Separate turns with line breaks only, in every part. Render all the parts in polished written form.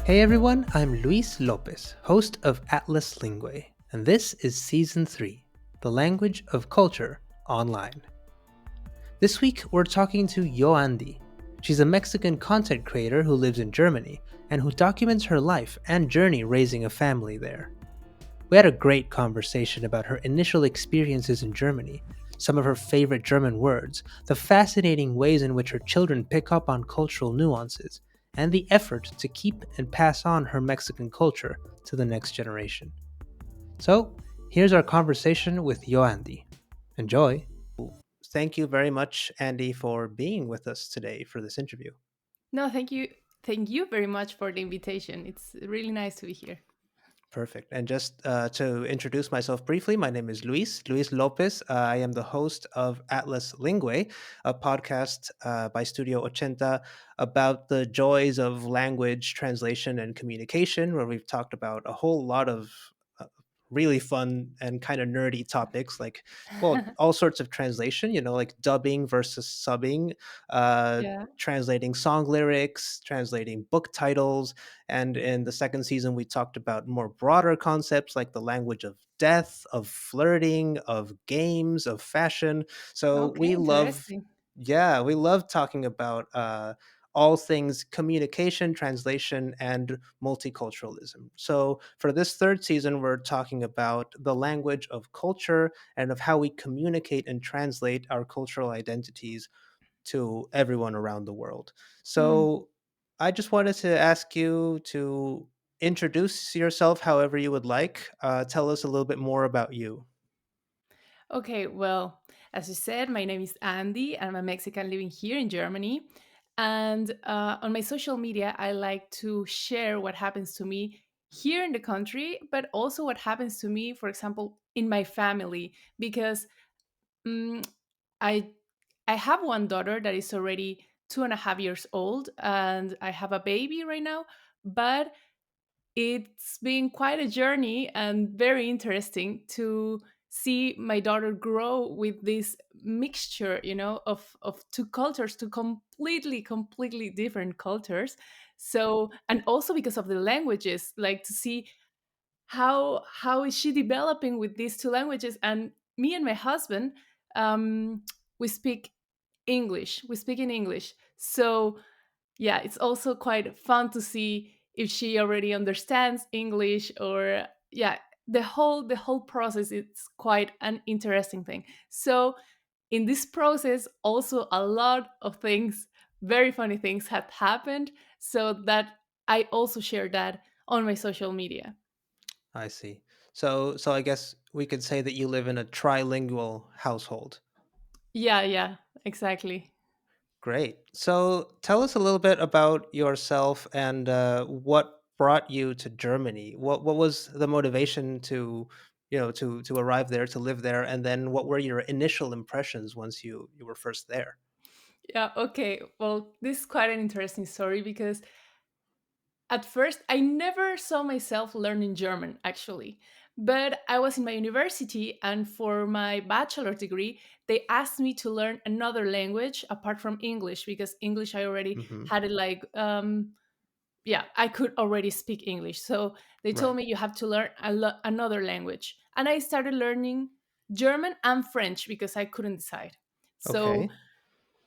Hey everyone, I'm Luis Lopez, host of Atlas Lingue, and this is Season 3, The Language of Culture Online. This week we're talking to YoAndy. She's a Mexican content creator who lives in Germany and who documents her life and journey raising a family there. We had a great conversation about her initial experiences in Germany, some of her favorite German words, the fascinating ways in which her children pick up on cultural nuances, and the effort to keep and pass on her Mexican culture to the next generation. So, here's our conversation with YoAndy. Enjoy! Thank you very much, Andy, for being with us today for this interview.
No, thank you. Thank you very much for the invitation. It's really nice to be here.
Perfect. And just to introduce myself briefly, my name is Luis Lopez. I am the host of Atlas Lingue, a podcast by Studio Ochenta about the joys of language translation and communication, where we've talked about a whole lot of really fun and kind of nerdy topics like, well, all sorts of translation, like dubbing versus subbing,
Yeah.
translating song lyrics, translating book titles, and in the second season, we talked about more broader concepts like the language of death, of flirting, of games, of fashion. So
Okay, interesting.
we love talking about all things communication, translation, and multiculturalism. So for this third season, we're talking about the language of culture and of how we communicate and translate our cultural identities to everyone around the world.
Hmm.
So I just wanted to ask you to introduce yourself however you would like. Tell us a little bit more about you.
Okay, well, as you said, my name is Andy. I'm a Mexican living here in Germany. And on my social media, I like to share what happens to me here in the country, but also what happens to me, for example, in my family, because mm I I have one daughter that is already 2.5 years old, and I have a baby right now. But it's been quite a journey and very interesting to see my daughter grow with this mixture, of two cultures, two completely different cultures. So, and also because of the languages, like to see how is she developing with these two languages. And me and my husband, um, we speak English. We speak in English. So yeah, it's also quite fun to see if she already understands English, or yeah, the whole process is quite an interesting thing. So in this process also a lot of things, very funny things have happened, so that I also share that on my social media.
I see. So I guess we could say that you live in a trilingual household.
Yeah, exactly.
Great. So tell us a little bit about yourself and what brought you to Germany. What was the motivation to, to arrive there, to live there, and then what were your initial impressions once you were first there?
Yeah, okay, well, this is quite an interesting story because at first, I never saw myself learning German, actually. But I was in my university, and for my bachelor degree, they asked me to learn another language apart from English, because English I already
Hmm.
had it like, yeah, I could already speak English. So they told
Right.
me you have to learn another language. And I started learning German and French because I couldn't decide. So
Okay.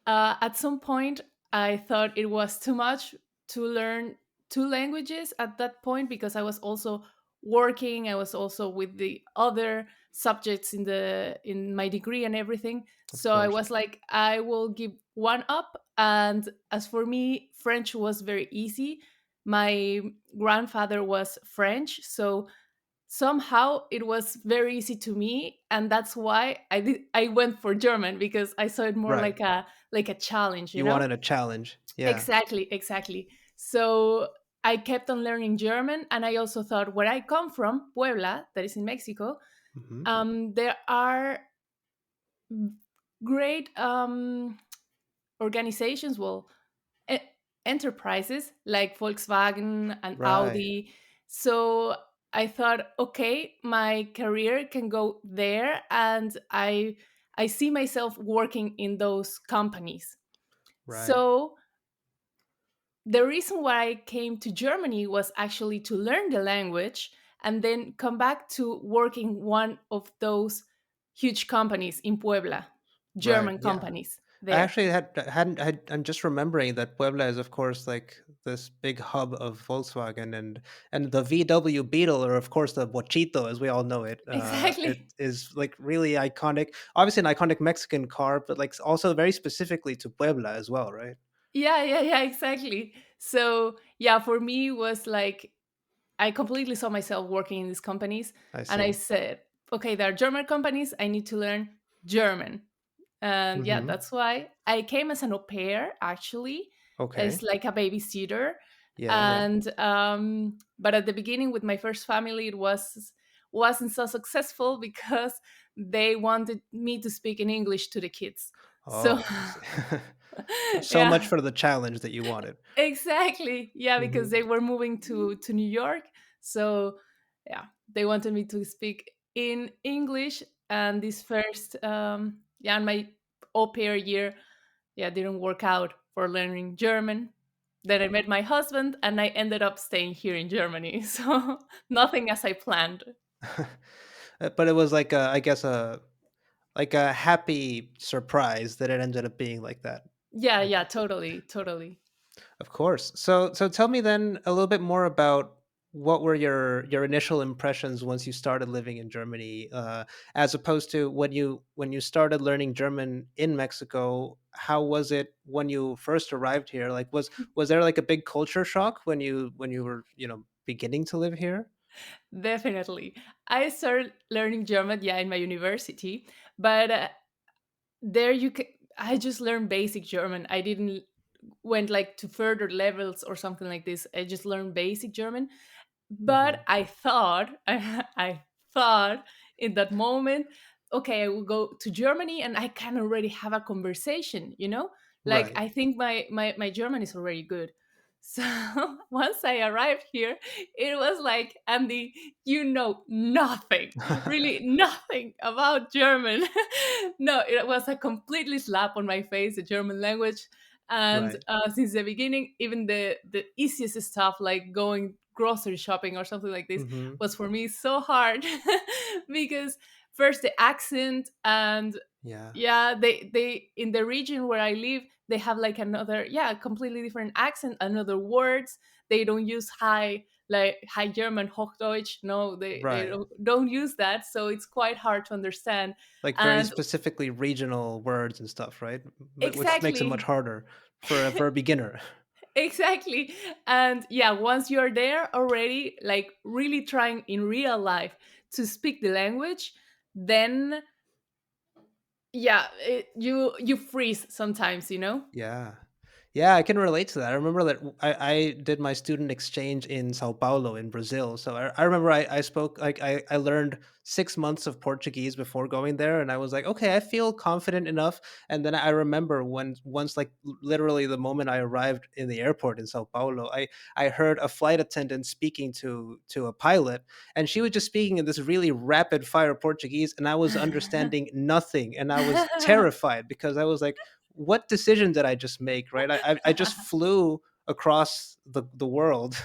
at some point, I thought it was too much to learn two languages at that point, because I was also working. I was also with the other subjects in my degree and everything.
Of
So I
course.
was like, I will give one up. And as for me, French was very easy. My grandfather was French, so somehow it was very easy to me, and that's why I went for German, because I saw it more
Right.
like a challenge,
You wanted a challenge. Yeah.
exactly. So I kept on learning German, and I also thought, where I come from, Puebla, that is in Mexico,
Hmm.
there are great organizations, well, e- enterprises like Volkswagen and
Right.
Audi. So I thought, okay, my career can go there, and I see myself working in those companies.
Right.
So the reason why I came to Germany was actually to learn the language and then come back to working one of those huge companies in Puebla,
Right.
German
Yeah.
companies
I
there.
actually I'm just remembering that Puebla is, of course, like this big hub of Volkswagen, and the VW Beetle, or of course the Bochito, as we all know it. It
Exactly.
is like really iconic, obviously an iconic Mexican car, but like also very specifically to Puebla as well, right?
Yeah, yeah, yeah, exactly. So, yeah, for me it was like I completely saw myself working in these companies
I
and I
see.
said, okay, they're German companies, I need to learn German. And yeah,
Mm-hmm.
that's why I came as an au pair, actually.
Okay.
It's like a babysitter.
Yeah. Yeah.
And but at the beginning with my first family, wasn't so successful because they wanted me to speak in English to the kids. So
Oh, I see. So much
yeah,
for the challenge that you wanted.
exactly. Yeah, because
Mm-hmm.
they were moving to New York. So yeah, they wanted me to speak in English. And this first yeah, in my au pair year, yeah, didn't work out for learning German. Then I met my husband and I ended up staying here in Germany. So nothing as I planned.
But it was like I guess like a happy surprise that it ended up being like that.
Yeah,
I
yeah,
guess.
totally, totally.
Of course. So tell me then a little bit more about what were your initial impressions once you started living in Germany, as opposed to when you started learning German in Mexico. How was it when you first arrived here? Like was there like a big culture shock when you were beginning to live here?
Definitely. I started learning German, yeah, in my university, but there you can. I just learned basic German. I didn't went like to further levels or something like this. I just learned basic German. But
Hmm.
I thought, I thought in that moment, okay, I will go to Germany and I can already have a conversation, you know? Like
Right.
I think my German is already good. So once I arrived here, it was like, Andy, you know nothing, really nothing about German. No, it was a completely slap on my face, the German language. And
Right.
since the beginning, even the easiest stuff like going grocery shopping or something like this
Hmm.
was for me so hard because first the accent, and
Yeah.
yeah, they in the region where I live, they have like another, yeah, completely different accent, another words. They don't use high, like high German, Hochdeutsch. No, they
Right.
don't use that, so it's quite hard to understand.
Like very
And
specifically regional words and stuff, right? Which makes it much
exactly.
harder for a beginner.
Exactly. And yeah, once you're there already, like really trying in real life to speak the language, then yeah, you freeze sometimes, you know?
Yeah. Yeah, I can relate to that. I remember that I did my student exchange in Sao Paulo in Brazil. So I remember I spoke like I learned 6 months of Portuguese before going there, and I was like, okay, I feel confident enough. And then I remember when once like literally the moment I arrived in the airport in Sao Paulo, I heard a flight attendant speaking to a pilot, and she was just speaking in this really rapid fire Portuguese, and I was understanding nothing, and I was terrified because I was like, what decision did I just make? Right. I just flew across the world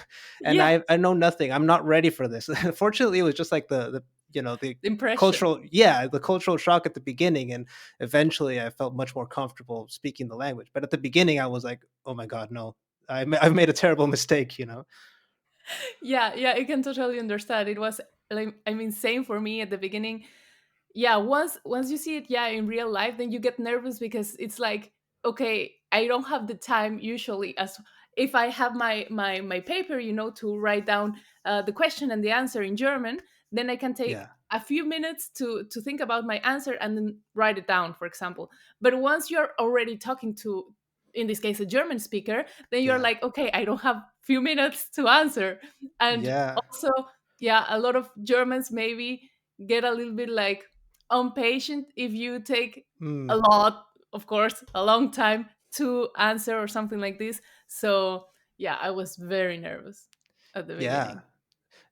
and
Yeah,
I know nothing. I'm not ready for this. Fortunately, it was just like the
impression.
cultural, yeah, the cultural shock at the beginning. And eventually I felt much more comfortable speaking the language. But at the beginning, I was like, oh my God, no, I've made a terrible mistake, you know?
Yeah, yeah, I can totally understand. It was like, I mean, same for me at the beginning. Yeah, once you see it, yeah, in real life, then you get nervous because it's like, okay, I don't have the time usually, as if I have my paper, you know, to write down the question and the answer in German, then I can take
Yeah.
a few minutes to think about my answer and then write it down, for example. But once you're already talking to, in this case, a German speaker, then you're
Yeah.
like, okay, I don't have few minutes to answer. And
Yeah.
also, yeah, a lot of Germans maybe get a little bit like impatient if you take a
Mm,
lot, of course, a long time to answer or something like this. So yeah, I was very nervous at the
yeah.
beginning.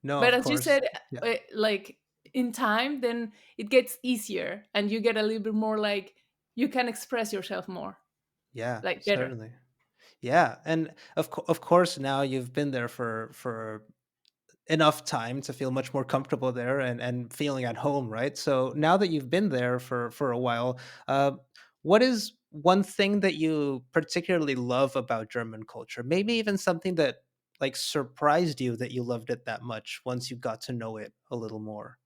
No,
But
of
as you
course.
said,
Yeah.
like in time, then it gets easier and you get a little bit more like you can express yourself more,
Yeah,
like better.
certainly. Yeah, and of course now you've been there for enough time to feel much more comfortable there and feeling at home, right? So now that you've been there for a while, uh, what is one thing that you particularly love about German culture? Maybe even something that like surprised you that you loved it that much once you got to know it a little more.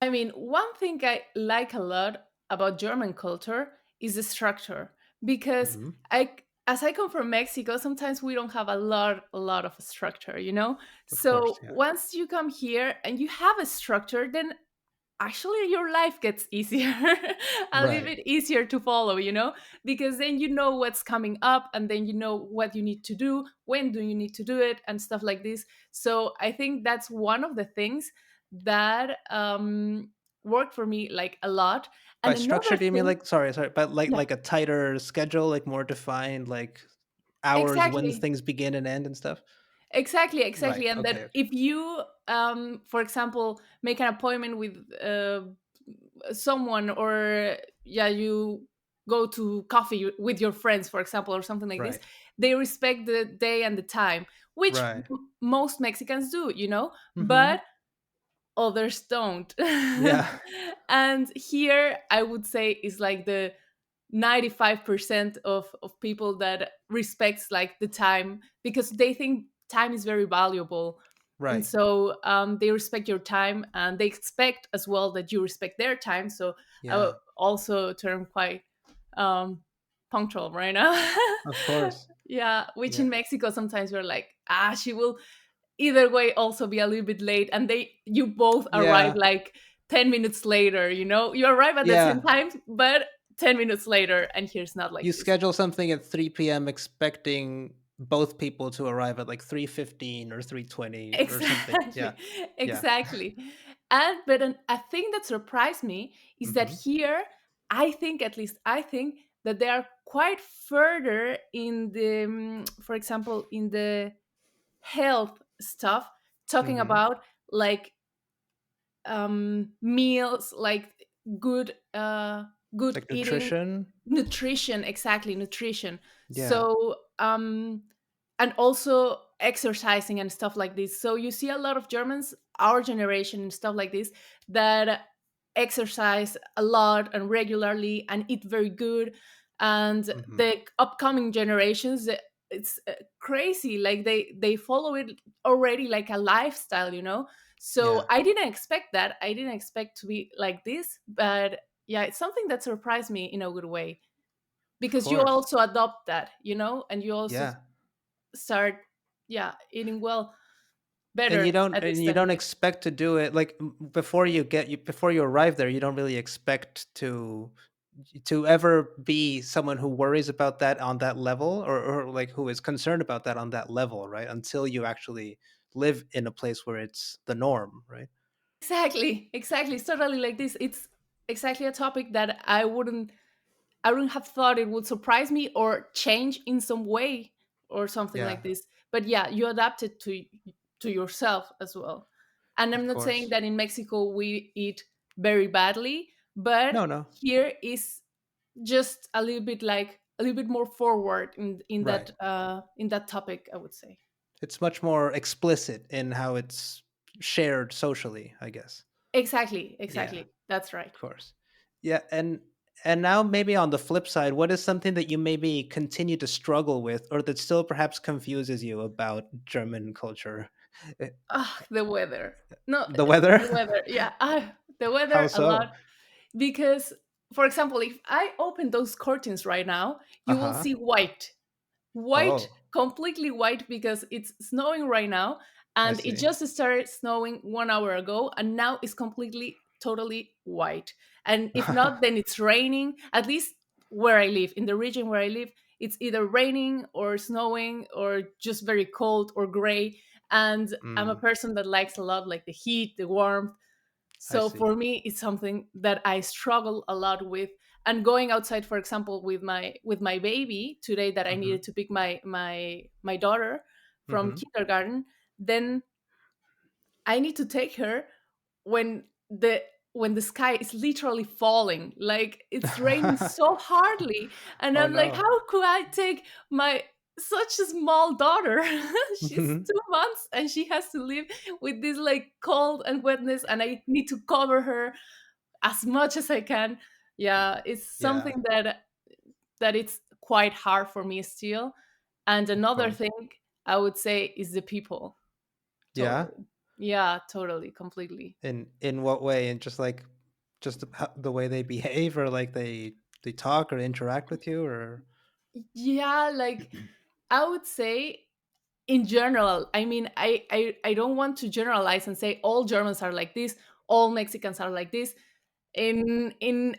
I mean, one thing I like a lot about German culture is the structure because
Hmm.
as I come from Mexico, sometimes we don't have a lot of structure, you know?
Of course,
So
yeah.
once you come here and you have a structure, then actually your life gets easier, a little
Right.
bit easier to follow, you know, because then you know what's coming up and then you know what you need to do, when do you need to do it, and stuff like this. So I think that's one of the things that worked for me like a lot.
By
And
structure,
another
do you mean
thing,
like sorry, but
yeah,
like a tighter schedule, like more defined, like hours when
exactly.
things begin and end and stuff?
Exactly,
Right.
exactly. And
Okay.
that
Okay.
if you, for example, make an appointment with someone, or yeah, you go to coffee with your friends, for example, or something like this,
Right.
they respect the day and the time, which
Right.
most Mexicans do, you know,
Hmm.
but others don't.
Yeah.
And here I would say is like the 95% of people that respects like the time, because they think time is very valuable. And
Right.
so they respect your time and they expect as well that you respect their time. So I will
Yeah.
also turn quite um, punctual right now.
Of course.
Yeah, which
Yeah.
in Mexico sometimes we're like, she will either way also be a little bit late, and they you both arrive
Yeah.
like 10 minutes later, you know, you arrive at the same
Yeah.
time but 10 minutes later, and here's not like
You
this.
schedule something at 3 p.m. expecting both people to arrive at like 3:15 or 3:20 or something. Yeah.
Exactly.
Yeah.
Exactly. And but a thing that surprised me is that
Hmm.
here, I think, at least I think, that they are quite further in the for example, in the health stuff, talking
Hmm.
about like meals, like good good
Like
eating,
nutrition.
nutrition, exactly, nutrition.
Yeah.
So and also exercising and stuff like this. So you see a lot of Germans, our generation and stuff like this, that exercise a lot and regularly and eat very good. And
Hmm.
the upcoming generations, it's crazy, like they follow it already like a lifestyle, you know. So
Yeah.
I didn't expect that, I didn't expect to be like this, but yeah, it's something that surprised me in a good way,
Of
because you
course.
also adopt that, you know, and you also
Yeah.
start, yeah, eating well,
And
better at this
you
time of
don't
life.
expect to do it like before you arrive there, you don't really expect to ever be someone who worries about that on that level, or like who is concerned about that on that level, right? Until you actually live in a place where it's the norm, right?
Exactly, exactly. It's totally like this. It's exactly a topic that I wouldn't have thought it would surprise me or change in some way or something
Yeah,
like this. But yeah, you adapt it to yourself as well. And I'm
of
not saying
course.
that in Mexico we eat very badly, but
No, no.
here is just a little bit like a little bit more forward
Right.
in that topic, I would say.
It's much more explicit in how it's shared socially, I guess.
Exactly,
Yeah.
exactly. That's right.
Of course. Yeah, and now maybe on the flip side, what is something that you maybe continue to struggle with or that still perhaps confuses you about German culture? Eh,
Ah, the weather. No,
The weather?
the weather. Yeah, the
How
weather a lot.
so?
Because, for example, if I open those curtains right now, you will
Uh-huh.
see white, white,
Oh,
completely white, because it's snowing right now,
I
and it
see.
just started snowing 1 hour ago, and now it's completely, totally white. And if not, then it's raining. At least where I live, in the region where I live, it's either raining or snowing or just very cold or gray. And I'm a
Mm,
person that likes a lot like the heat, the warmth.
I
So
see.
for me, it's something that I struggle a lot with. And going outside, for example, with my baby today, that I
Mhm.
needed to pick my daughter from
Mhm.
kindergarten, then I need to take her when the when the sky is literally falling, like it's raining so hardly, and
Oh
I'm like,
no.
how could I take my such a small daughter? She's 2 months and she has to live with this like cold and wetness, and I need to cover her as much as I can. Yeah, it's
Yeah,
something that it's quite hard for me still. And
of
another
course.
thing I would say is the people.
Yeah.
Totally. Yeah, totally, completely.
In what way? And just like just the way they behave, or like they talk or interact with you, or
Yeah, like I would say in general, I mean, I don't want to generalize and say all Germans are like this, all Mexicans are like this. In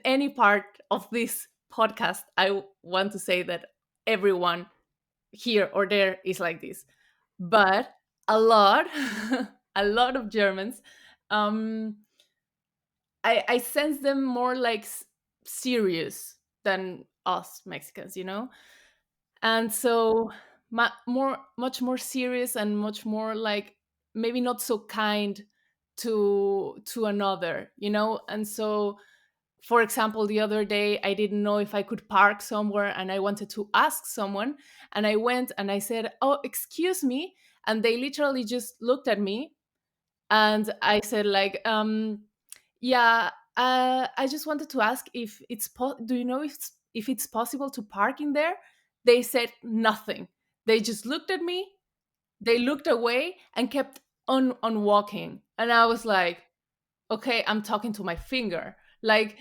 any part of this podcast, I want to say that everyone here or there is like this. But a lot, a lot of Germans, um, I sense them more like serious than us Mexicans, you know? And so much more serious and much more like maybe not so kind to another, you know. And so for example, the other day I didn't know if I could park somewhere and I wanted to ask someone, and I went and I said, oh, excuse me, and they literally just looked at me, and I said like, yeah, I just wanted to ask if do you know if it's possible to park in there? They said nothing. They just looked at me, they looked away and kept on walking. And I was like, okay, I'm talking to my finger. Like,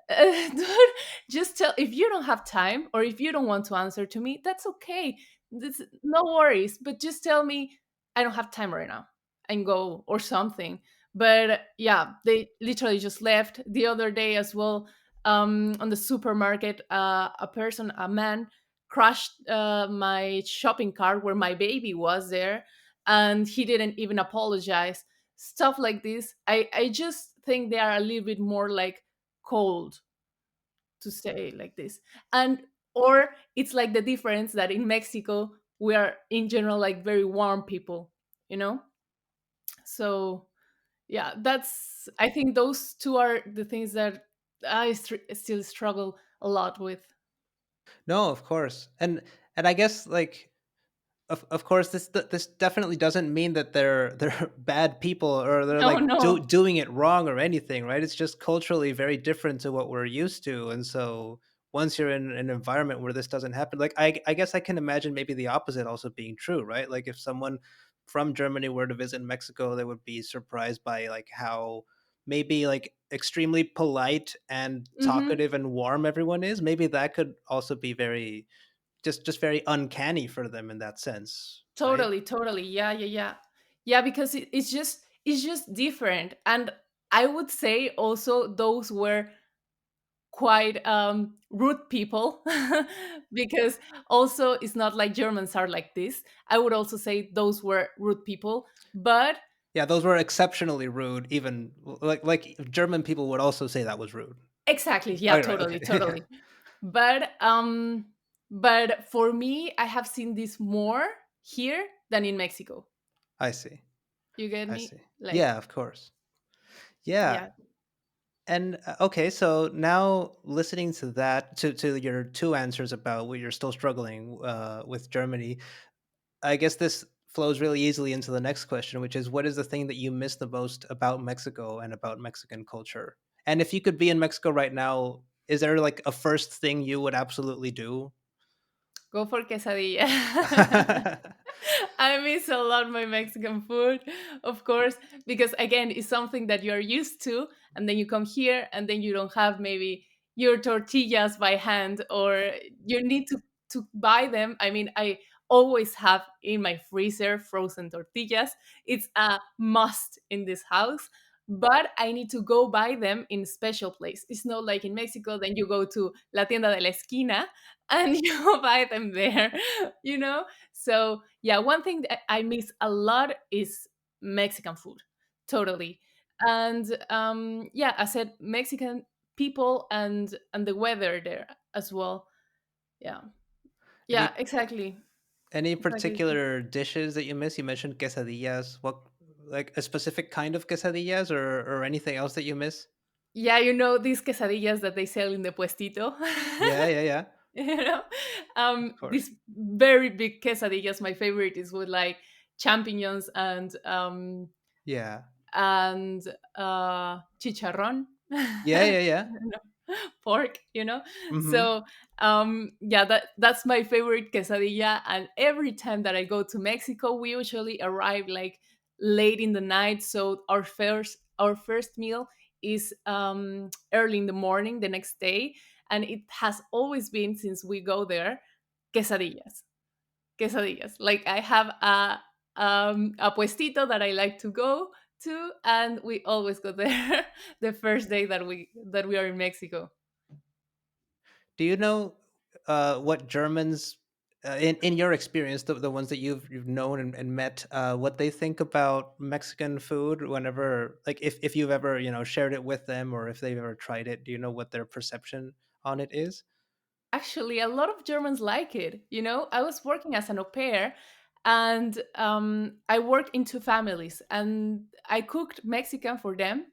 dude, just tell if you don't have time or if you don't want to answer to me, that's okay. No worries. But just tell me I don't have time right now and go or something. But yeah, they literally just left. The other day as well, on the supermarket, a man, crashed my shopping cart where my baby was there, and he didn't even apologize. Stuff like this, I just think they are a little bit more like cold, to say like this. And or it's like the difference that in Mexico we are in general like very warm people, you know. So yeah, that's, I think those two are the things that still struggle a lot with.
no, of course. And I guess like of course this definitely doesn't mean that they're bad people or they're
No,
like
no.
doing it wrong or anything, right? It's just culturally very different to what we're used to. And so once you're in an environment where this doesn't happen, like I guess I can imagine maybe the opposite also being true, right? Like if someone from Germany were to visit Mexico, they would be surprised by like how maybe like extremely polite and
Hmm.
talkative and warm everyone is. Maybe that could also be very just very uncanny for them in that sense, right?
Totally, totally. Yeah, yeah, yeah. Yeah, because it's just different. And I would say also those were quite rude people because also it's not like Germans are like this. I would also say those were rude people, but
Yeah, those were exceptionally rude. Even like German people would also say that was rude.
exactly, yeah,
Oh, right.
totally,
Okay. Yeah.
totally. But but for me, I have seen this more here than in Mexico.
I see.
You get
I
me?
see.
Like,
Yeah, of course. Yeah.
yeah,
And okay, so now listening to that, to your two answers about what you're still struggling with Germany, I guess this flows really easily into the next question, which is what is the thing that you miss the most about Mexico and about Mexican culture? And if you could be in Mexico right now, is there like a first thing you would absolutely do?
go for quesadilla. I miss a lot my Mexican food, of course, because again, it's something that you're used to, and then you come here, and then you don't have maybe your tortillas by hand, or you need to buy them. I mean, I always have in my freezer frozen tortillas. It's a must in this house. But I need to go buy them in special place. It's not like in Mexico, then you go to La Tienda de la Esquina and you buy them there, you know? So, yeah, one thing that I miss a lot is Mexican food. Totally. And yeah, I said Mexican people and the weather there as well. Yeah. Yeah,
any
exactly.
any
Exactly.
particular dishes that you miss? You mentioned quesadillas. What, like a specific kind of quesadillas or anything else that you miss?
Yeah, these quesadillas that they sell in the puestito.
Yeah, yeah, yeah.
you know,
Of course.
these very big quesadillas. My favorite is with like champignons
Yeah.
and chicharrón.
Yeah, yeah, yeah.
Pork,
Mm-hmm.
so yeah, that's my favorite quesadilla. And every time that I go to Mexico, we usually arrive like late in the night, so our first meal is early in the morning the next day. And it has always been, since we go there, quesadillas. Like, I have a puestito that I like to go to, and we always go there the first day that we are in Mexico.
Do you know what Germans, in your experience, the ones that you've known and met, what they think about Mexican food? Whenever, like, if you've ever shared it with them, or if they've ever tried it, do you know what their perception on it is?
Actually, a lot of Germans like it. I was working as an au pair, and I worked in two families, and I cooked Mexican for them.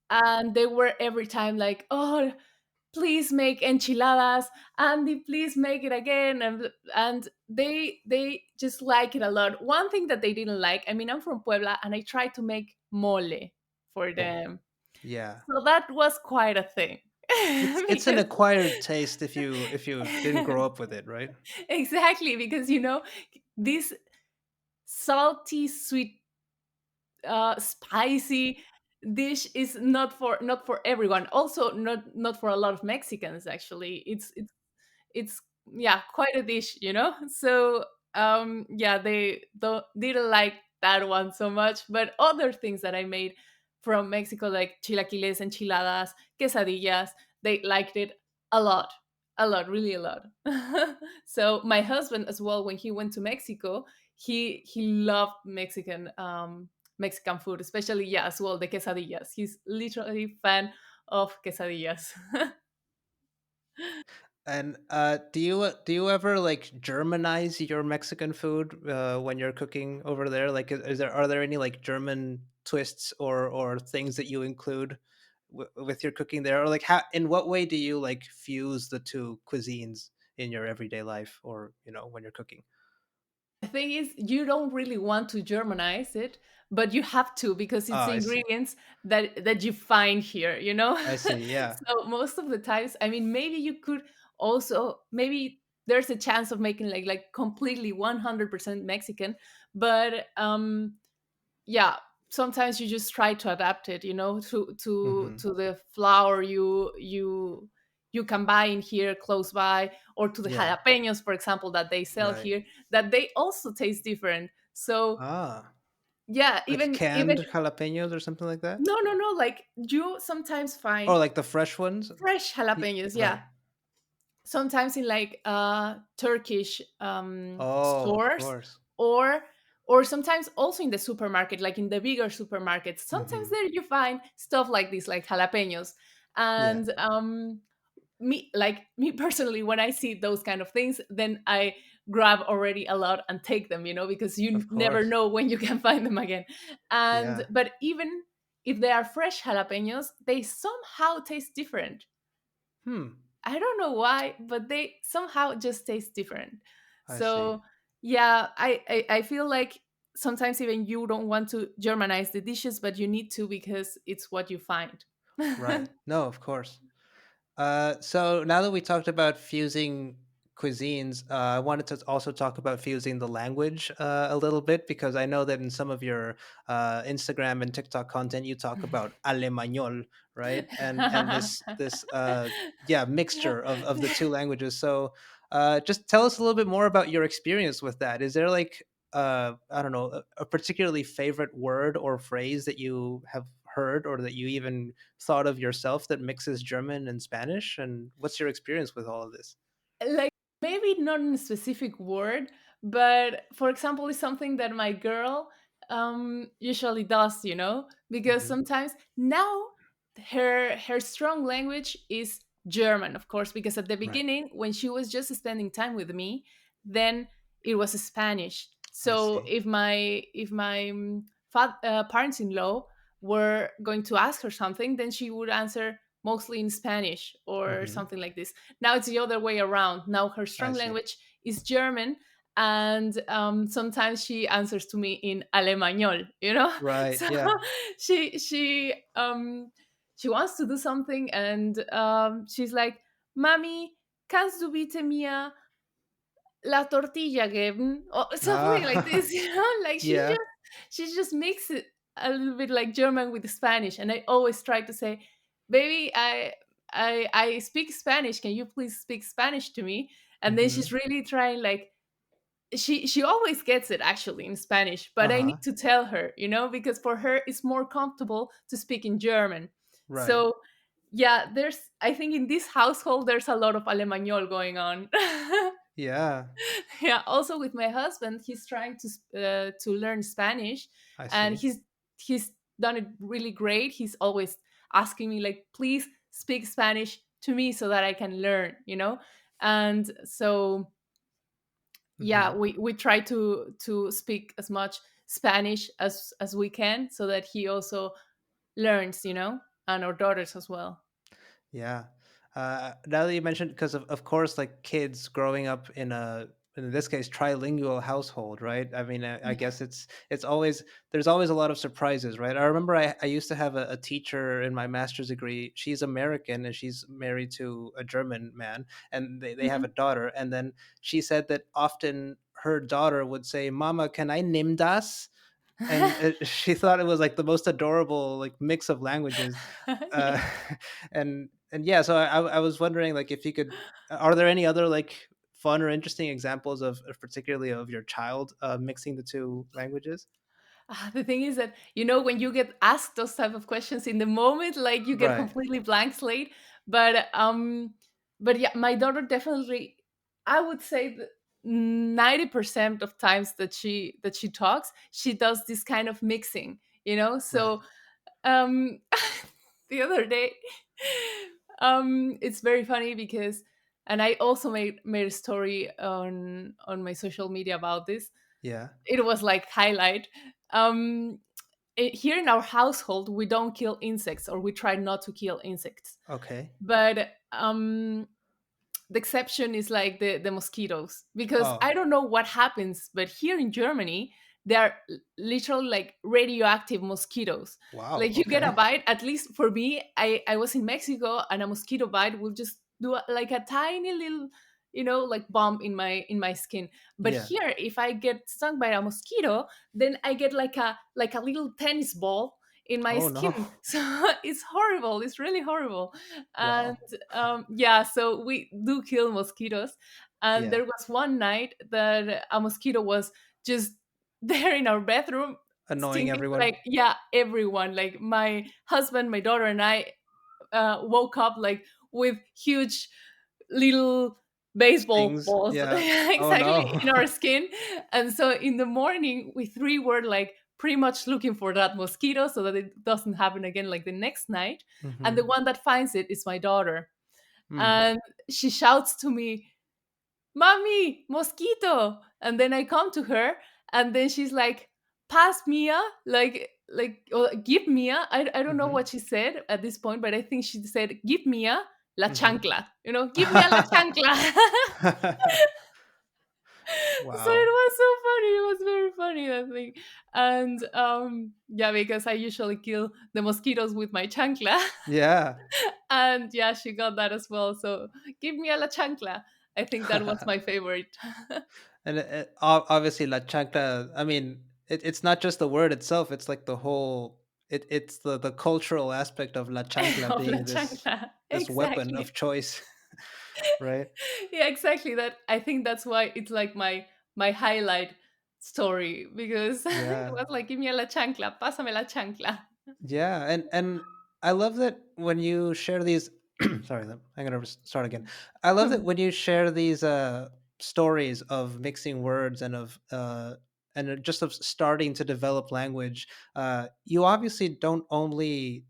And they were every time like, "Oh, please make enchiladas, Andy, please make it again." And they just like it a lot. One thing that they didn't like, I mean, I'm from Puebla, and I tried to make mole for
Oh,
them.
yeah.
So that was quite a thing.
It's an
Because
acquired taste if you didn't grow up with it, right?
exactly, because this salty, sweet, spicy dish is not for everyone. Also, not for a lot of Mexicans. Actually, it's yeah, quite a dish. So yeah, didn't like that one so much. But other things that I made from Mexico, like chilaquiles, enchiladas, quesadillas, they liked it a lot, really a lot. So my husband as well, when he went to Mexico, he loved Mexican food, especially, yeah, as well, the quesadillas. He's literally fan of quesadillas.
And do you ever like Germanize your Mexican food when you're cooking over there? Like, are there any like German twists or things that you include with your cooking there, or like how in what way do you like fuse the two cuisines in your everyday life, or when you're cooking?
The thing is, you don't really want to Germanize it, but you have to, because
Oh,
it's the
I see.
ingredients that you find here.
I see. Yeah.
So most of the times, I mean, maybe you could also, maybe there's a chance of making like completely 100% Mexican, but yeah, sometimes you just try to adapt it,
Hmm.
to the flour you can buy in here close by, or to the
Yeah.
jalapenos, for example, that they sell
Right.
here, that they also taste different. So
Ah,
yeah,
like
even
canned jalapenos or something like that,
no, no, no, like, you sometimes
or
find
like the fresh ones.
fresh jalapenos,
Right.
yeah, sometimes in like Turkish
Oh, of
stores,
course.
or or sometimes also in the supermarket, like in the bigger supermarkets. Sometimes
Hmm.
there you find stuff like this, like jalapenos.
Yeah.
And me personally, when I see those kind of things, then I grab already a lot and take them, because you
Of
never
course.
know when you can find them again. And
Yeah.
but even if they are fresh jalapenos, they somehow taste different.
Hmm.
I don't know why, but they somehow just taste different.
I see.
So yeah, I feel like sometimes even you don't want to Germanize the dishes, but you need to, because it's what you find.
Right. No, of course. So now that we talked about fusing cuisines, I wanted to also talk about fusing the language a little bit, because I know that in some of your Instagram and TikTok content, you talk about alemanol, right? And this yeah, mixture of the two languages. So just tell us a little bit more about your experience with that. Is there like I don't know, a particularly favorite word or phrase that you have heard, or that you even thought of yourself, that mixes German and Spanish? And what's your experience with all of this?
Like, maybe not in a specific word, but for example, it's something that my girl usually does, because
Hmm.
sometimes now her strong language is German, of course, because at the
Right.
beginning, when she was just spending time with me, then it was Spanish.
I
So
see.
if my parents-in-law were going to ask her something, then she would answer mostly in Spanish or
Hmm.
something like this. Now it's the other way around. Now her
I
strong
see.
language is German, and sometimes she answers to me in Alemanol, you know.
Right.
So
Yeah.
she she um she wants to do something, and she's like, "Mami, kannst du bitte mir la tortilla geben?" Or something like
Ah.
this, you know. Like
Yeah.
she just makes it a little bit like German with Spanish, and I always try to say, "Baby, I speak Spanish. Can you please speak Spanish to me?" And then she's
Hmm.
really trying, like, she always gets it actually in Spanish, but I
Uh-huh.
need to tell her, you know, because for her it's more comfortable to speak in German.
Right.
So yeah, there's, I think in this household there's a lot of Alemanol going on.
Yeah.
Yeah, also with my husband, he's trying to learn Spanish,
I
and
see.
he's done it really great. He's always asking me, like, please speak Spanish to me so that I can learn, you know. And so yeah,
Hmm.
we try to speak as much Spanish as we can, so that he also learns, you know, and our daughters as well.
Yeah. Now that you mentioned, because of course, like kids growing up in this case trilingual household, right? I mean, I guess it's always there's always a lot of surprises, right? I remember I used to have a teacher in my master's degree. She's American and she's married to a German man, and they have a
Mhm.
daughter. And then she said that often her daughter would say, "Mama, can I nimm das?" And she thought it was like the most adorable like mix of languages. uh
Yeah.
and yeah, so I was wondering, like, if you could, are there any other like fun or interesting examples of particularly of your child mixing the two languages?
The thing is that, you know, when you get asked those type of questions in the moment, like, you get
Right.
completely blank slate. But yeah, my daughter definitely, I would say that 90% of times that she talks, she does this kind of mixing, you know.
Right.
So um the other day, it's very funny because, and I also made a story on my social media about this.
Yeah.
It was like highlight. um Here in our household, we don't kill insects, or we try not to kill insects.
Okay.
But the exception is like the mosquitoes, because
Oh,
I don't know what happens, but here in Germany they're literally like radioactive mosquitoes.
wow.
Like, you get a
Okay.
bite, at least for me, I was in Mexico, and a mosquito bite will just do like a tiny little, you know, like bump in my skin. But
Yeah.
here, if I get stung by a mosquito, then I get like a little tennis ball in my
Oh no.
skin. So it's horrible, it's really horrible. And
Wow.
yeah, so we do kill mosquitoes. And
Yeah.
there was one night that a mosquito was just there in our bedroom,
Annoying
stinging,
everyone.
like, yeah, everyone, like my husband, my daughter, and I woke up like with huge little baseball
Stings.
balls
Yeah. Oh
exactly
no.
in our skin. And so in the morning, we three were like pretty much looking for that mosquito so that it doesn't happen again, like the next night. And the
Hmm.
one that finds it is my daughter,
Hmm.
and she shouts to me, "Mommy, mosquito!" And then I come to her, and then she's like, "Pass Mia," or give Mia. I don't know
Hmm.
what she said at this point, but I think she said, "Give Mia la
Hmm.
chancla," you know, "Give Mia la chancla." So it
Wow.
was so funny. It was very funny, that thing. And yeah, because I usually kill the mosquitoes with my chancla.
Yeah.
And yeah, she got that as well. So give me a la chancla. I think that was my favorite.
And obviously la chancla, I mean, it's not just the word itself, it's like the whole, it's the cultural aspect of la chancla
Of la
being
chancla.
this weapon
Exactly.
of choice. Right.
Yeah, exactly. That, I think that's why it's like my highlight story, because it
Yeah.
was like, give me a la chancla, pásame la chancla.
Yeah, and I love that when you share these sorry, I'm going to start again. I love that when you share these stories of mixing words and of just of starting to develop language. You obviously don't only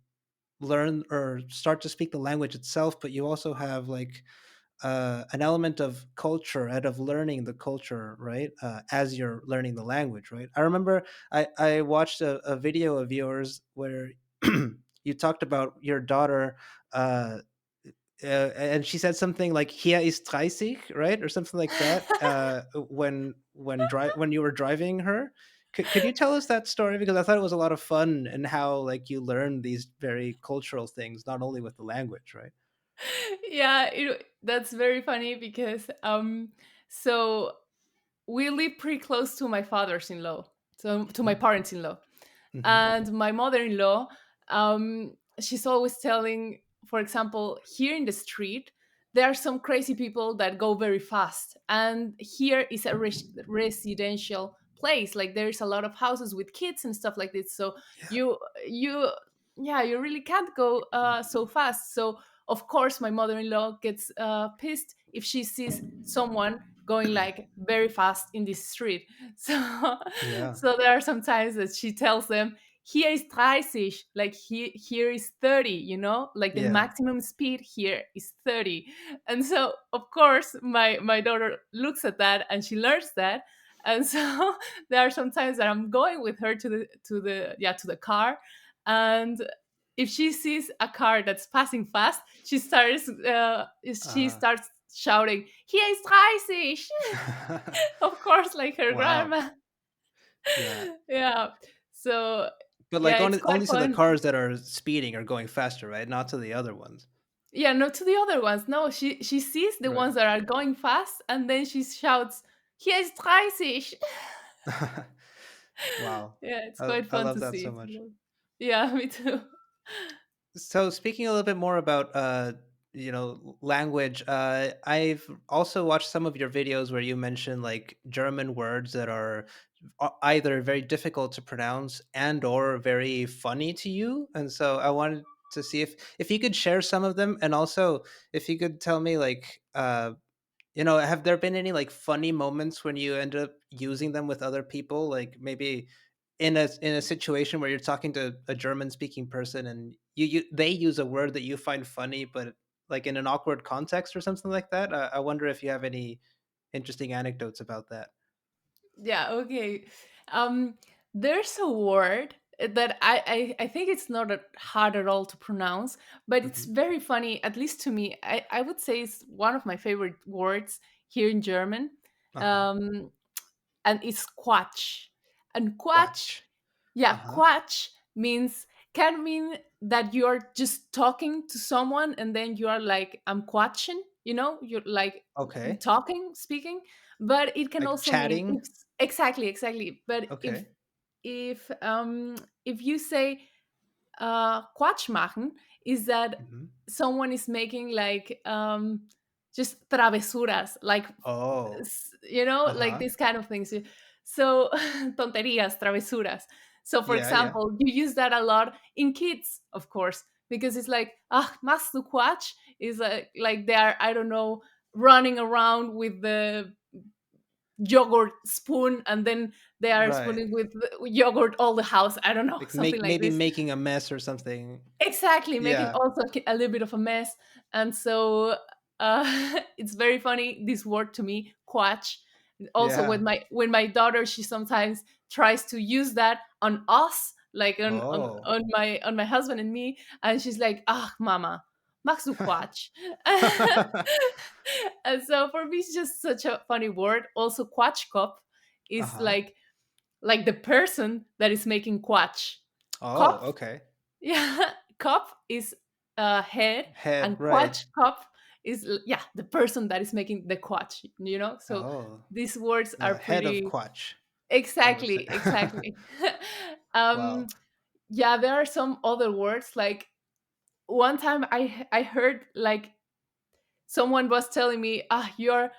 learn or start to speak the language itself, but you also have like an element of culture and of learning the culture, right? As you're learning the language, right? I remember I watched a video of yours where you talked about your daughter, uh, and she said something like "Hier ist 30," right, or something like that. When you were driving her, could you tell us that story? Because I thought it was a lot of fun and how like you learn these very cultural things, not only with the language, right?
Yeah, that's very funny because so we live pretty close to my father's-in-law, so to my
Hmm.
parents-in-law.
Hmm.
And my mother-in-law, she's always telling, for example, here in the street there are some crazy people that go very fast, and here is a residential place, like there's a lot of houses with kids and stuff like this, so
Yeah.
you yeah, you really can't go so fast. So of course my mother-in-law gets pissed if she sees someone going like very fast in this street. So
Yeah.
so there are some times that she tells them, here is 30, like here is 30, like the
Yeah.
maximum speed here is 30. And so of course my daughter looks at that and she learns that. And so there are some times that I'm going with her to the car, and if she sees a car that's passing fast, she
Uh,
starts shouting, here is 30. Of course, like her
wow.
grandma.
Yeah.
Yeah. So
But
yeah,
like
it's
only
quite
only to the
fun.
cars that are speeding or going faster, right? Not to the other ones.
Yeah, no, to the other ones. No, she sees the
Right.
ones that are going fast, and then she shouts, "Hier ist 30."
Wow.
Yeah, it's
I,
quite
I
fun
love
to
that
see.
so much.
Yeah, me too.
So speaking a little bit more about language, I've also watched some of your videos where you mention like German words that are either very difficult to pronounce and or very funny to you. And so I wanted to see if you could share some of them, and also if you could tell me like have there been any like funny moments when you end up using them with other people? Like maybe in a situation where you're talking to a German speaking person and they use a word that you find funny, but like in an awkward context or something like that. I wonder if you have any interesting anecdotes about that.
Yeah, okay. Um, there's a word that I think it's not hard at all to pronounce, but it's
Hmm.
very funny, at least to me. I would say it's one of my favorite words here in German.
Uh huh.
Um, and it's Quatsch. And Quatsch,
Quatch.
yeah,
Uh huh.
Quatsch can mean that you're just talking to someone and then you are like, I'm quatching, you're like
Okay.
talking, speaking. But it can
Like
also mean
chatting.
exactly, exactly. But if
Okay.
if um if you say Quatsch machen, is that
Hmm.
someone is making like just travesuras, like
Oh. Uh
like
huh.
these kind of things. So tonterías, travesuras. So for
Yeah. Yeah.
example, you use that a lot in kids, of course, because it's like, mas tu quatsch is like they are, I don't know, running around with the yogurt spoon, and then they are
Right.
spooning with yogurt all the house. I don't know,
Like
something like
maybe
this.
making a mess or something.
Exactly, making
Yeah.
also a little bit of a mess. And so it's very funny, this word to me, quatch. Also
Yeah.
when my daughter, she sometimes tries to use that on us, like on on,
Oh.
on my on my husband and me, and she's like, mama, magst du quatsch? And so for me it's just such a funny word. Also quatschkopf is
Uh-huh.
like the person that is making quatsch.
Oh,
Kopf,
okay.
yeah, Kopf is head,
Head,
and
right.
Kopf is yeah, the person that is making the quatsch. So
Oh,
these words are
the head of
pretty
Quatch, I would say.
exactly, exactly. um,
Wow.
yeah, there are some other words. Like one time, I heard like someone was telling me, you're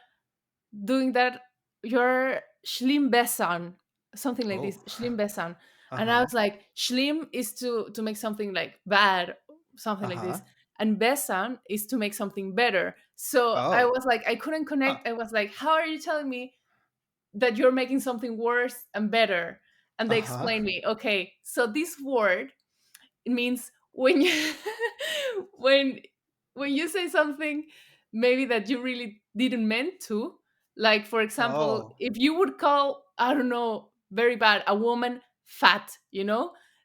doing that, you're schlimm bessan, something like this,
Oh.
schlimm bessan. And I
Uh-huh.
was like, schlimm is to make something like bad, something like
Uh-huh.
this, and bessan is to make something better. So I
Oh.
was like, I couldn't
Huh.
connect. I was like, how are you telling me that you're making something worse and better? And they
Uh-huh.
explained me, okay, so this word, it means when you when when you say something maybe that you really didn't meant to. Like, for example,
Oh,
if you would call, I don't know, very bad, a woman fat,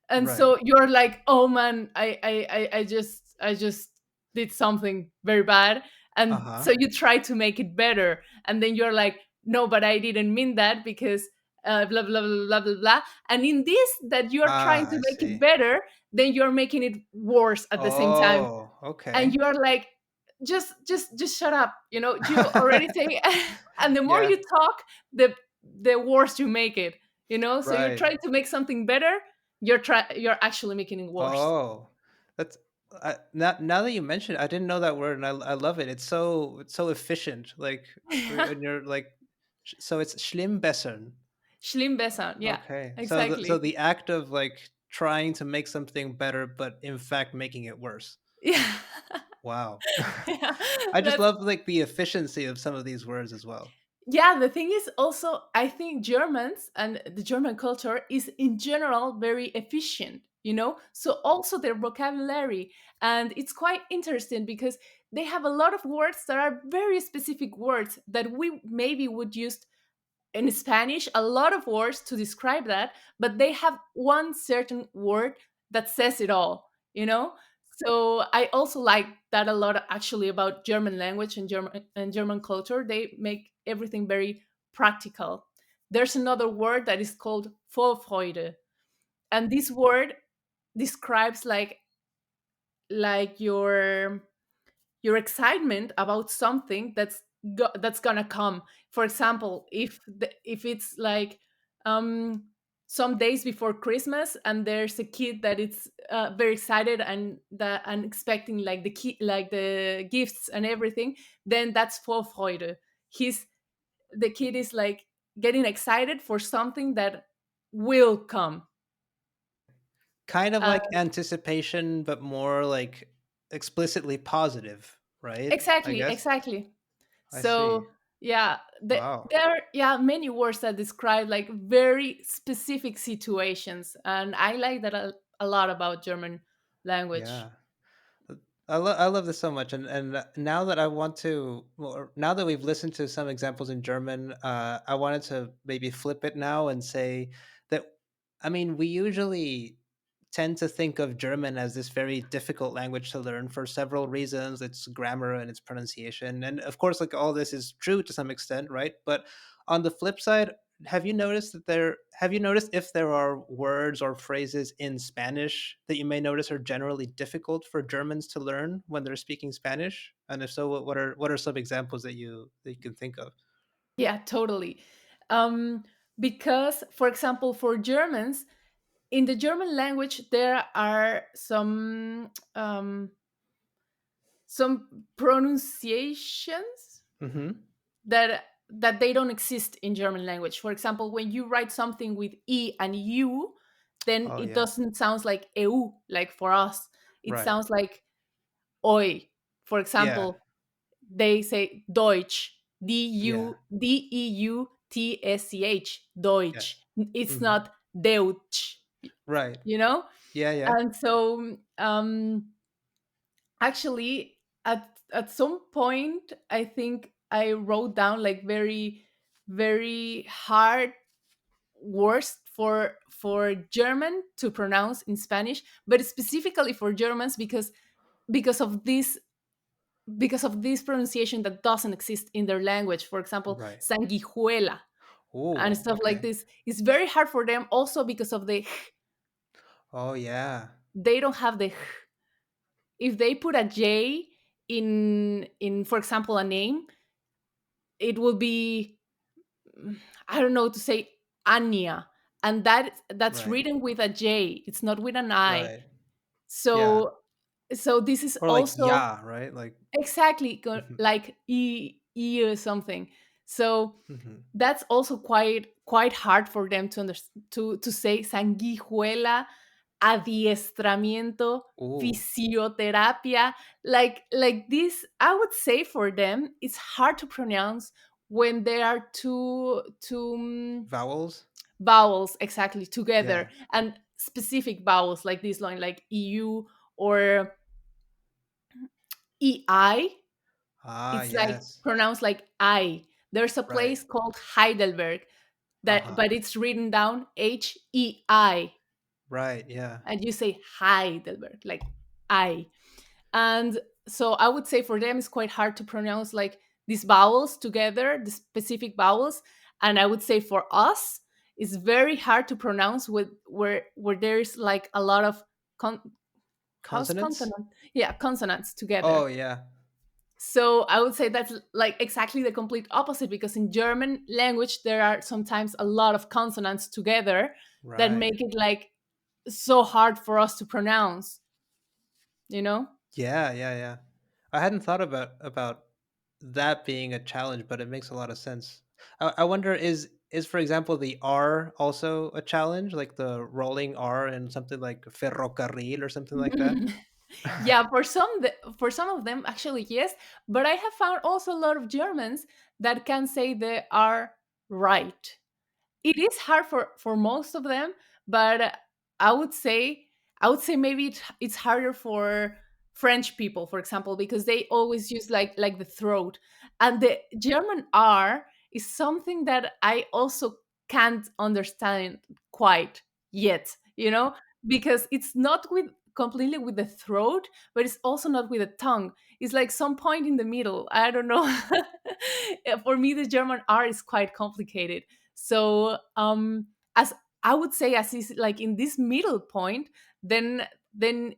and
right.
so you're like, oh man, I just did something very bad, and
Uh-huh.
so you try to make it better, and then you're like, no, but I didn't mean that because blah blah blah blah blah blah. And in this that you're trying
Ah,
to
I
make it
see.
better, then you're making it worse at the same time,
Oh,
and
okay.
you're like, just shut up, you already say. And the more
Yeah,
you talk, the worse you make it, so you're
right.
trying to make something better, you're actually making it worse.
Oh, that's now that you mention it, I didn't know that word, and I love it. It's so efficient. Like and you're like, so it's schlimm.
Schlimm yeah,
Okay, so
exactly.
the act of like trying to make something better, but in fact making it worse.
Yeah.
Wow.
Yeah,
I just
that's
love like the efficiency of some of these words as well.
yeah. The thing is also, I think Germans and the German culture is in general very efficient, so also their vocabulary. And it's quite interesting because they have a lot of words that are very specific words that we maybe would use in Spanish, a lot of words to describe that, but they have one certain word that says it all, So I also like that a lot actually about German language and German culture. They make everything very practical. There's another word that is called Vorfreude, and this word describes like your excitement about something that's gonna come. For example, if it's like um some days before Christmas and there's a kid that it's very excited and expecting like the gifts and everything, then that's Vorfreude. He's The kid is like getting excited for something that will come.
Kind of
uh,
like anticipation, but more like explicitly positive, right? I
exactly,
guess.
exactly.
I see.
So yeah,
Wow.
there are, yeah, many words that describe like very specific situations, and I like that a lot about German language.
Yeah. I love this so much, and now that I want to, well, now that we've listened to some examples in German, I wanted to maybe flip it now and say that, I mean, we usually tend to think of German as this very difficult language to learn for several reasons. Its grammar and its pronunciation, and of course, like all this is true to some extent, right? But on the flip side, have you noticed if there are words or phrases in Spanish that you may notice are generally difficult for Germans to learn when they're speaking Spanish? And if so, what are some examples that you can think of?
Yeah, totally. um because, for example, for Germans, in the German language there are some pronunciations
Hmm.
that they don't exist in German language. For example, when you write something with e and u, then
Oh
it
yeah,
doesn't sound like eu, like for us. It
right.
sounds like oi. For
Yeah,
example, they say Deutsch,
yeah,
Deutsch,
yeah.
Deutsch. It's
Hmm.
not Deutsch,
Right.
you know.
Yeah, yeah.
And so, actually, at some point, I think I wrote down like very, very hard words for German to pronounce in Spanish, but specifically for Germans because of this because of this pronunciation that doesn't exist in their language. For example,
Right.
sanguijuela and
Oh,
stuff like
okay.
this. It's very hard for them also because of the
Oh yeah.
they don't have the if they put a J in for example a name, it will be, I don't know to say, Anya, and that's
Right.
written with a J. It's not with an I.
Right. Yeah.
So this is
Or like
also
yeah, right? Like.
exactly
Mhm,
like e or something. So
mhm.
that's also quite hard for them to say sanguijuela, adiestramiento,
Ooh,
fisioterapia, like this. I would say for them it's hard to pronounce when they are two
vowels?
vowels exactly together,
Yeah.
and specific vowels like this line, like eu or ei.
Ah,
It's like
yes.
pronounced like I. There's a
Right.
place called Heidelberg that,
Uh-huh.
but it's written down Hei,
Right, yeah.
and you say Heidelberg, like I. And so I would say for them it's quite hard to pronounce like these vowels together, the specific vowels. And I would say for us, it's very hard to pronounce with where there's like a lot of how's
Consonants?
consonant? Yeah, consonants together.
Oh, yeah.
So I would say that's like exactly the complete opposite, because in German language there are sometimes a lot of consonants together that
Right.
make it like so hard for us to pronounce, you know?
Yeah, yeah, yeah. I hadn't thought about that being a challenge, but it makes a lot of sense. I wonder, is for example the R also a challenge, like the rolling R and something like ferrocarril or something like that?
Yeah, for some of them actually yes, but I have found also a lot of Germans that can say they are right. It is hard for most of them, but I would say I would say maybe it's harder for French people, for example, because they always use like the throat, and the German R is something that I also can't understand quite yet, because it's not with completely with the throat, but it's also not with the tongue. It's like some point in the middle. I don't know. For me, the German R is quite complicated. So as I would say, as is like in this middle point, then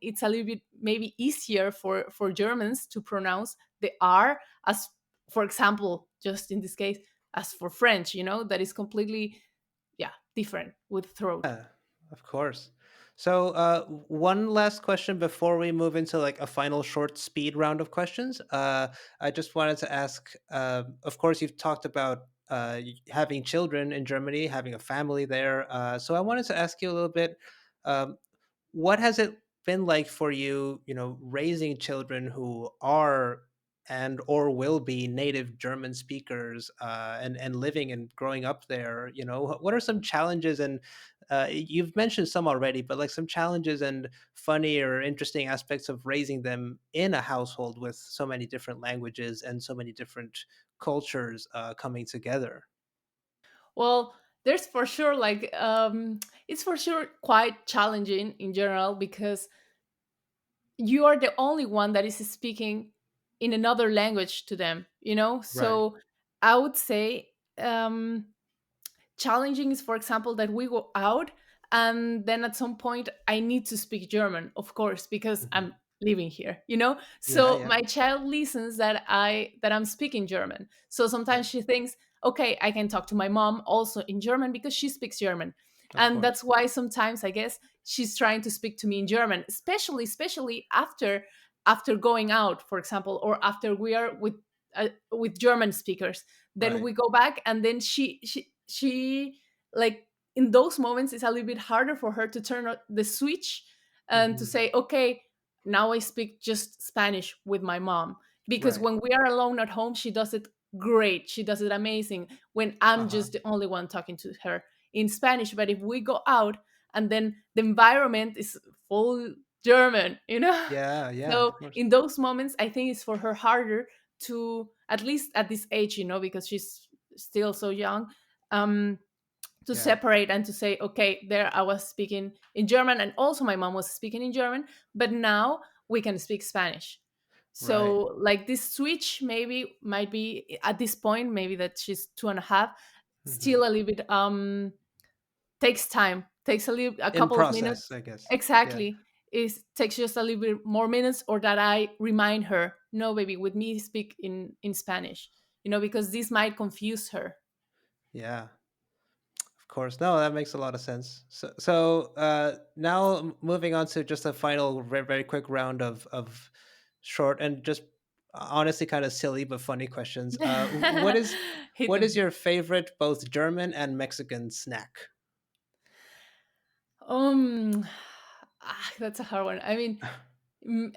it's a little bit maybe easier for Germans to pronounce the R, as for example, just in this case, as for French, that is completely, yeah, different with throat.
Yeah, of course. So, one last question before we move into like a final short speed round of questions. I just wanted to ask. Of course, you've talked about having children in Germany, having a family there. So, I wanted to ask you a little bit. Um, what has it been like for you, raising children who are and or will be native German speakers, and living and growing up there? What are some challenges, and you've mentioned some already, but like some challenges and funny or interesting aspects of raising them in a household with so many different languages and so many different cultures coming together?
Well, there's for sure like it's for sure quite challenging in general, because you are the only one that is speaking in another language to them,
Right.
so I would say challenging is, for example, that we go out and then at some point I need to speak German, of course, because
Hmm.
I'm living here,
Yeah,
so
yeah.
my child listens that I'm speaking German, so
Right.
sometimes she thinks, okay, I can talk to my mom also in German because she speaks German.
Of
And that's
course.
why sometimes I guess she's trying to speak to me in German, especially after going out, for example, or after we are with German speakers. Then
Right.
we go back, and then she like in those moments it's a little bit harder for her to turn on the switch and to
Hmm.
say, okay, now I speak just Spanish with my mom, because
Right.
when we are alone at home she does it great, she does it amazing when I'm
Uh-huh.
just the only one talking to her in Spanish. But if we go out and then the environment is full German,
Yeah, yeah, of
so
course.
in those moments I think it's for her harder to, at least at this age, because she's still so young, um to
Yeah.
separate and to say, okay, there I was speaking in German and also my mom was speaking in German, but now we can speak Spanish.
Right.
So like this switch maybe might be at this point, maybe that she's 2.5,
Hmm.
still a little bit takes time, takes a
In
couple of
process,
minutes.
I guess. Yeah.
Exactly. It takes just a little bit more minutes, or that I remind her, no baby, with me speak in Spanish, because this might confuse her.
Yeah. Of course. No, that makes a lot of sense. So now moving on to just a final, very, very quick round of short and just honestly kind of silly but funny questions.
Hit
what is
me.
your favorite both German and Mexican snack?
Um, that's a hard one. I mean, mm,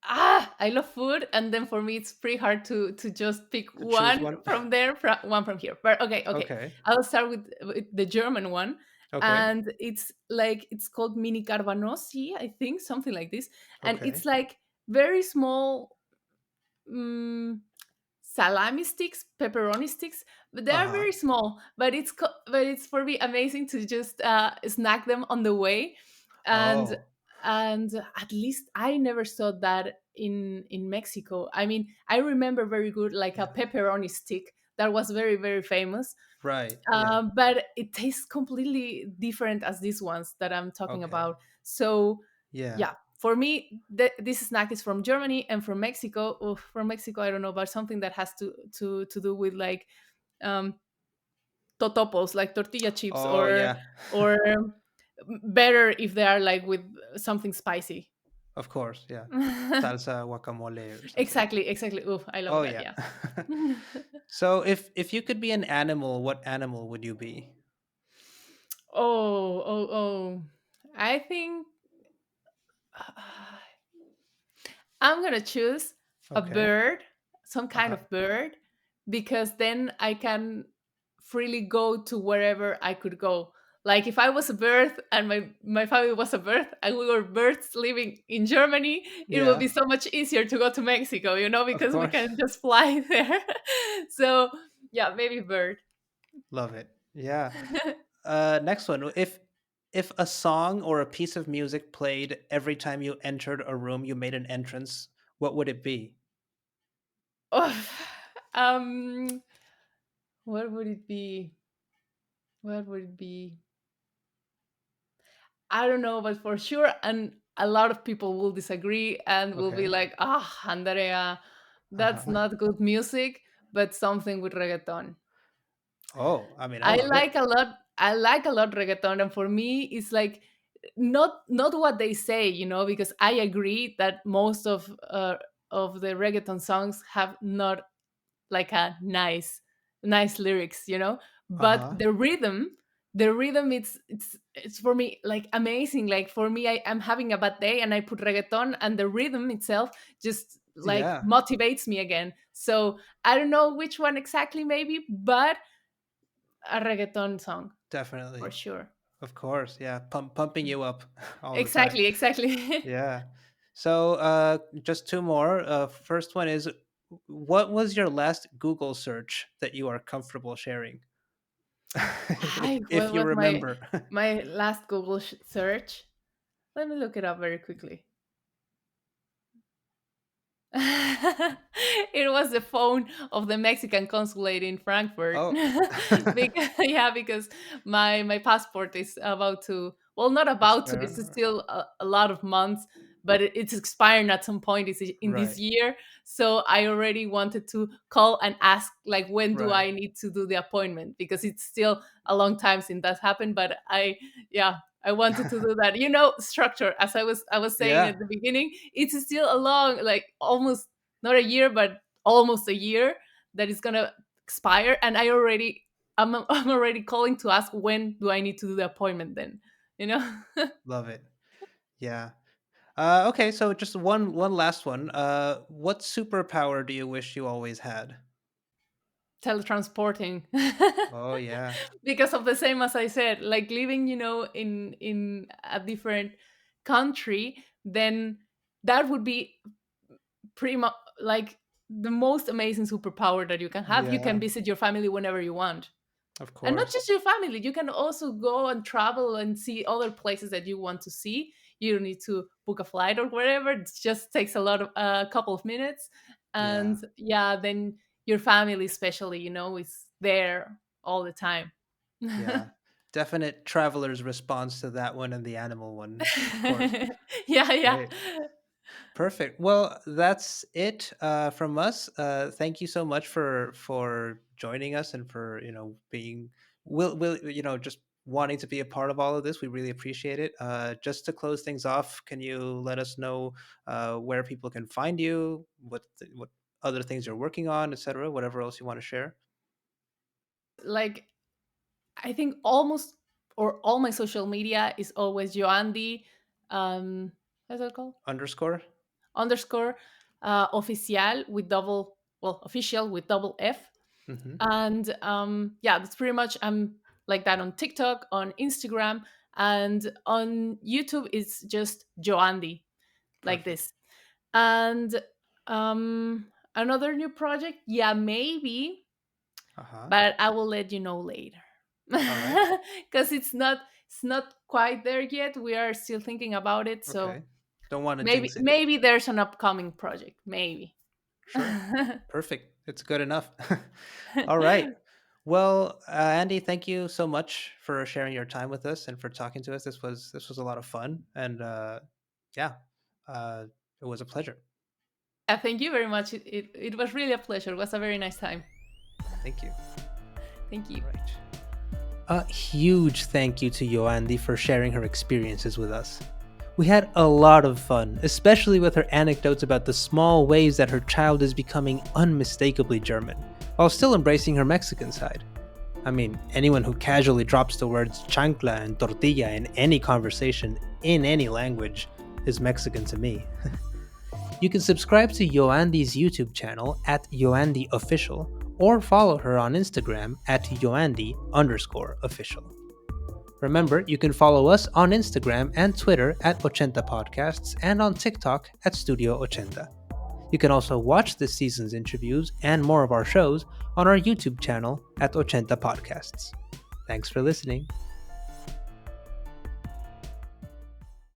I love food, and then for me, it's pretty hard to just pick
To choose
one
one?
from there, one from here. But okay,
Okay.
I'll start with the German one,
Okay.
and it's called mini carbonosi, I think, something like this, and
Okay.
it's like very small mm, salami sticks, pepperoni sticks, but they
Uh
are
huh.
very small. But it's for me amazing to just snack them on the way, and
Oh,
and at least I never saw that in Mexico. I mean, I remember very good like a
yeah.
pepperoni stick that was very very famous,
Right. Yeah.
but it tastes completely different as these ones that I'm talking
Okay.
about. So
Yeah.
yeah, for me, this snack is from Germany and from Mexico. Oh, from Mexico, I don't know, but something that has to do with like um, totopos, like tortilla chips,
Oh, yeah.
or better if they are like with something spicy.
Of course. Yeah. Salsa guacamole or something.
Exactly, exactly. Ooh, I love
Oh,
that.
yeah.
Yeah.
So if you could be an animal, what animal would you be?
Oh. I think I'm gonna choose a
Okay.
bird, some kind
Uh-huh.
of bird, because then I can freely go to wherever I could go. Like if I was a bird and my family was a bird and we were birds living in Germany, it would
Yeah.
be so much easier to go to Mexico,
Of
because we
course.
can just fly there. So yeah, maybe bird.
Love it. Yeah. Next one. If a song or a piece of music played every time you entered a room, you made an entrance, what would it be?
Oh, um, what would it be? What would it be? I don't know, but for sure, and a lot of people will disagree and will be
Okay.
like, "Ah, Andrea, that's
Uh-huh.
not good music," but something with reggaeton.
Oh, I mean, I
I
love it.
like a lot. I like a lot reggaeton, and for me, it's like not what they say, because I agree that most of the reggaeton songs have not like a nice lyrics, but
Uh-huh.
the rhythm, it's for me like amazing. Like for me, I'm having a bad day and I put reggaeton, and the rhythm itself just like
Yeah,
motivates me again. So I don't know which one exactly, maybe, but a reggaeton song for
definitely.
sure.
Of course. Yeah. Pumping you up all the time.
Exactly.
Yeah. So, just two more. First one is, what was your last Google search that you are comfortable sharing?
Hi,
If
what
you
was my
remember.
my last Google search? Let me look it up very quickly. It was the phone of the Mexican consulate in Frankfurt.
Oh.
Because my passport is about to, well, not about to, it's
Expire.
still a lot of months, but it's expiring at some point in this
Right.
year. So I already wanted to call and ask, like, when do
Right.
I need to do the appointment, because it's still a long time since that happened. But yeah, I wanted to do that. Structure, as I was saying
Yeah.
at the beginning, it's still a long, like almost not a year, but almost a year that is gonna expire, and I'm already calling to ask when do I need to do the appointment then, you know.
Love it. Yeah. Okay, so just one last one. What superpower do you wish you always had?
Teletransporting.
Oh yeah.
Because of the same as I said, like living, in a different country, then that would be pretty much like the most amazing superpower that you can have. You
Yeah.
can visit your family whenever you want.
Of
And not
course.
just your family, you can also go and travel and see other places that you want to see. You don't need to book a flight or whatever. It just takes a couple of minutes.
Yeah.
And yeah, then your family, especially, is there all the time.
Yeah. Definite traveler's response to that one and the animal one. Of course.
Yeah, yeah.
Great. Perfect. Well, that's it from us. Thank you so much for joining us and for being will just wanting to be a part of all of this. We really appreciate it. Just to close things off, can you let us know where people can find you, what other things you're working on, etc. Whatever else you want to share.
Like, I think almost or all my social media is always YoAndy. How's that called?
Underscore.
Underscore oficial with double, well, official with double F.
Mm-hmm.
And yeah, that's pretty much, I'm like that on TikTok, on Instagram, and on YouTube it's just YoAndy, like
Perfect.
this. And um Another new project? Yeah, maybe,
Uh-huh.
but I will let you know later.
All right.
Because it's not quite there yet. We are still thinking about it, so
Okay. Don't want to
maybe
jinx it.
maybe there's an upcoming project. Maybe.
Sure. Perfect. It's good enough. All right. Well, Andy, thank you so much for sharing your time with us and for talking to us. This was a lot of fun, and yeah, uh, it was a pleasure.
Thank you very much. It was really a pleasure. It was a very nice time.
Thank you.
Thank
All
you.
right. A huge thank you to YoAndy for sharing her experiences with us. We had a lot of fun, especially with her anecdotes about the small ways that her child is becoming unmistakably German, while still embracing her Mexican side. I mean, anyone who casually drops the words chancla and tortilla in any conversation in any language is Mexican to me. You can subscribe to YoAndy's YouTube channel at YoAndyOfficial or follow her on Instagram at YoAndy_official. Remember, you can follow us on Instagram and Twitter at Ochenta Podcasts and on TikTok at Studio Ochenta. You can also watch this season's interviews and more of our shows on our YouTube channel at Ochenta Podcasts. Thanks for listening.